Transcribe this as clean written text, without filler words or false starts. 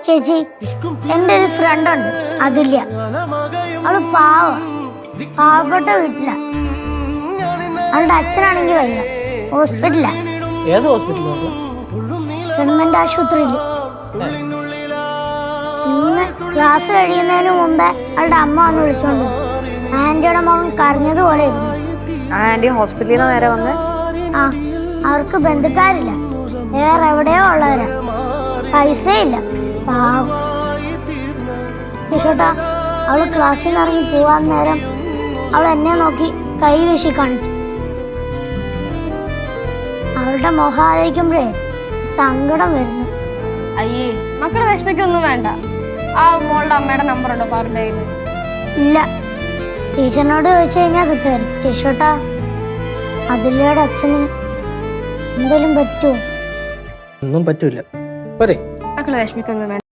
ചേച്ചി, എൻ്റെ ഒരു ഫ്രണ്ട് ഉണ്ട്, അതുല്യ. അവള് പാവപ്പെട്ട വീട്ടില. അവളുടെ അച്ഛനാണെങ്കിൽ വയ്യ, ഹോസ്പിറ്റലാ. ഏത് ഹോസ്പിറ്റലാണ്? ഗവൺമെന്റ് ആശുപത്രിയില്. ഇന്ന് ക്ലാസ് കഴിയുന്നതിന് മുമ്പേ അവളുടെ അമ്മ വന്ന് വിളിച്ചോണ്ട് ആന്റിയുടെ മകൻ കരഞ്ഞതുപോലെ ഇരുന്നു. ആന്റി ഹോസ്പിറ്റലിൽ നിന്ന് നേരെ വന്ന്? ആ, അവർക്ക് ബന്ധുക്കാരില്ല, വേറെ എവിടെയോ ഉള്ളവരാ. പൈസയില്ല, പാവം. കേശോട്ടാ, അവള് ക്ലാസ്സിൽ നിന്ന് ഇറങ്ങി പോവാൻ നേരം അവൾ എന്നെ നോക്കി കൈ വീശി കാണിച്ചു. അവളുടെ മുഖം ആലോചിക്കുമ്പോഴേ സങ്കടം വരുന്നു. അയ്യേ, മക്കളെ വിഷമിക്കൊന്നും വേണ്ട. ആ മോളുടെ അമ്മയുടെ നമ്പർ ഉണ്ടോ പറഞ്ഞ? ഇല്ല, ടീച്ചറിനോട് ചോദിച്ചു കഴിഞ്ഞാൽ കിട്ടുമായിരുന്നു. കേശോട്ടാ, അതുല്യയുടെ അച്ഛന് എന്തെങ്കിലും പറ്റുമോ? ഒന്നും പറ്റൂല. പോരെ, മക്കളെ വിഷമിക്കൊന്നും വേണ്ട.